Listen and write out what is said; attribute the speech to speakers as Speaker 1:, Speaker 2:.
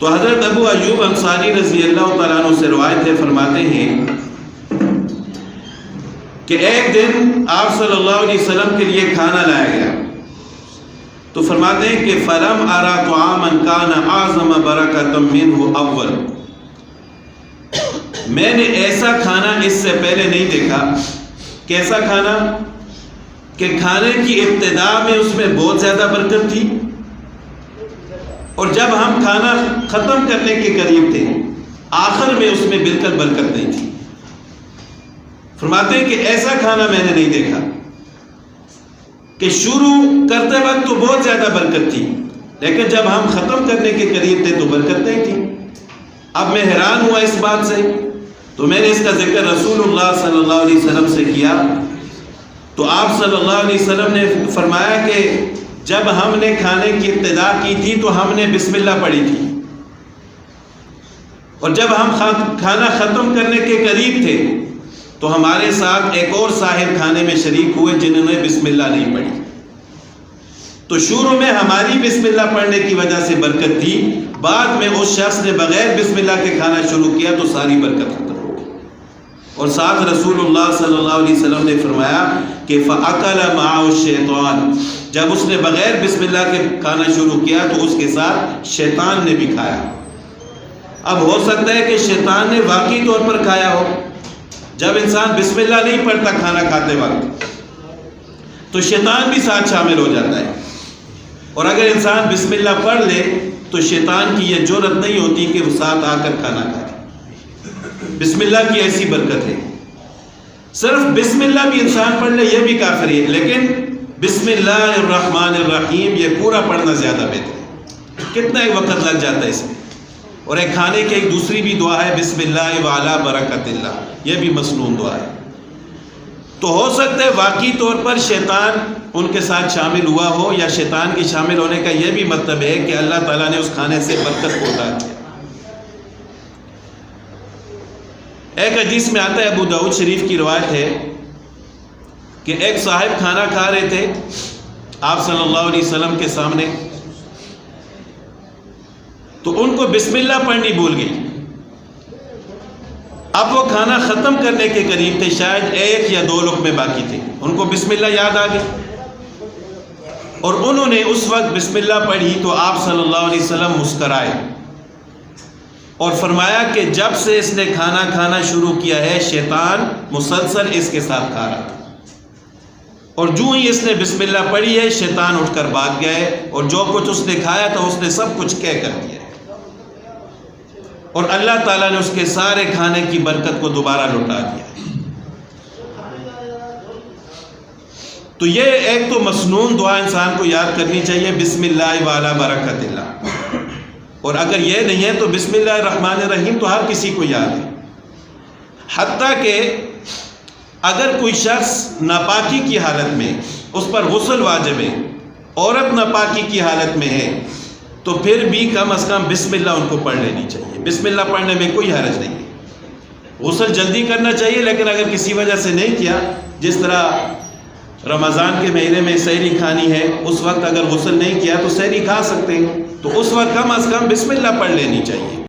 Speaker 1: تو حضرت ابو ایوب انصاری رضی اللہ تعالیٰ عنہ سے روایت ہے، فرماتے ہیں کہ ایک دن آپ صلی اللہ علیہ وسلم کے لیے کھانا لایا گیا، تو فرماتے ہیں کہ فَلَمْ أَرَى طَعَامًا كَانَ أَعْظَمَ بَرَكَةً مِّنْهُ أَوَّلُ، میں نے ایسا کھانا اس سے پہلے نہیں دیکھا۔ کیسا کھانا؟ کہ کھانے کی ابتدا میں اس میں بہت زیادہ برکت تھی، اور جب ہم کھانا ختم کرنے کے قریب تھے آخر میں اس میں بالکل برکت نہیں تھی۔ فرماتے ہیں کہ ایسا کھانا میں نے نہیں دیکھا کہ شروع کرتے وقت تو بہت زیادہ برکت تھی، لیکن جب ہم ختم کرنے کے قریب تھے تو برکت نہیں تھی۔ اب میں حیران ہوا اس بات سے، تو میں نے اس کا ذکر رسول اللہ صلی اللہ علیہ وسلم سے کیا، تو آپ صلی اللہ علیہ وسلم نے فرمایا کہ جب ہم نے کھانے کی ابتدا کی تھی تو ہم نے بسم اللہ پڑھی تھی، اور جب ہم کھانا ختم کرنے کے قریب تھے تو ہمارے ساتھ ایک اور صاحب کھانے میں شریک ہوئے جنہوں نے بسم اللہ نہیں پڑھی۔ تو شروع میں ہماری بسم اللہ پڑھنے کی وجہ سے برکت تھی، بعد میں اس شخص نے بغیر بسم اللہ کے کھانا شروع کیا تو ساری برکت ختم ہو گئی۔ اور ساتھ رسول اللہ صلی اللہ علیہ وسلم نے فرمایا کہ فَأَكَلَ مَعَهُ الشَّيْطَانُ، جب اس نے بغیر بسم اللہ کے کھانا شروع کیا تو اس کے ساتھ شیطان نے بھی کھایا۔ اب ہو سکتا ہے کہ شیطان نے واقعی طور پر کھایا ہو۔ جب انسان بسم اللہ نہیں پڑھتا کھانا کھاتے وقت تو شیطان بھی ساتھ شامل ہو جاتا ہے، اور اگر انسان بسم اللہ پڑھ لے تو شیطان کی یہ جرأت نہیں ہوتی کہ وہ ساتھ آ کر کھانا کھائے۔ بسم اللہ کی ایسی برکت ہے، صرف بسم اللہ بھی انسان پڑھ لے یہ بھی کافی ہے، لیکن بسم اللہ الرحمن الرحیم یہ پورا پڑھنا زیادہ بہتر ہے۔ کتنا ایک وقت لگ جاتا ہے اس میں۔ اور ایک کھانے کی ایک دوسری بھی دعا ہے بسم اللہ وعلی برکت اللہ، یہ بھی مسنون دعا ہے۔ تو ہو سکتا ہے واقعی طور پر شیطان ان کے ساتھ شامل ہوا ہو، یا شیطان کے شامل ہونے کا یہ بھی مطلب ہے کہ اللہ تعالیٰ نے اس کھانے سے برکت کو اٹھا دیا۔ ایک حدیث میں آتا ہے، ابو داؤد شریف کی روایت ہے کہ ایک صاحب کھانا کھا رہے تھے آپ صلی اللہ علیہ وسلم کے سامنے، تو ان کو بسم اللہ پڑھنی بھول گئی۔ اب وہ کھانا ختم کرنے کے قریب تھے، شاید ایک یا دو لقمے باقی تھے، ان کو بسم اللہ یاد آ گئی، اور انہوں نے اس وقت بسم اللہ پڑھی تو آپ صلی اللہ علیہ وسلم مسکرائے اور فرمایا کہ جب سے اس نے کھانا کھانا شروع کیا ہے شیطان مسلسل اس کے ساتھ کھا رہا تھا، اور جو ہی اس نے بسم اللہ پڑھی ہے شیطان اٹھ کر بھاگ گیا ہے، اور جو کچھ اس نے کھایا تھا اس نے سب کچھ کہہ کر دیا ہے، اور اللہ تعالیٰ نے اس کے سارے کھانے کی برکت کو دوبارہ لوٹا دیا ہے۔ تو یہ ایک تو مسنون دعا انسان کو یاد کرنی چاہیے، بسم اللہ وعلی برکت اللہ، اور اگر یہ نہیں ہے تو بسم اللہ الرحمن الرحیم تو ہر کسی کو یاد ہے۔ حتیٰ کہ اگر کوئی شخص ناپاکی کی حالت میں اس پر غسل واجب ہے، عورت ناپاکی کی حالت میں ہے، تو پھر بھی کم از کم بسم اللہ ان کو پڑھ لینی چاہیے۔ بسم اللہ پڑھنے میں کوئی حرج نہیں ہے، غسل جلدی کرنا چاہیے، لیکن اگر کسی وجہ سے نہیں کیا، جس طرح رمضان کے مہینے میں سحری کھانی ہے، اس وقت اگر غسل نہیں کیا تو سحری کھا سکتے ہیں، تو اس وقت کم از کم بسم اللہ پڑھ لینی چاہیے۔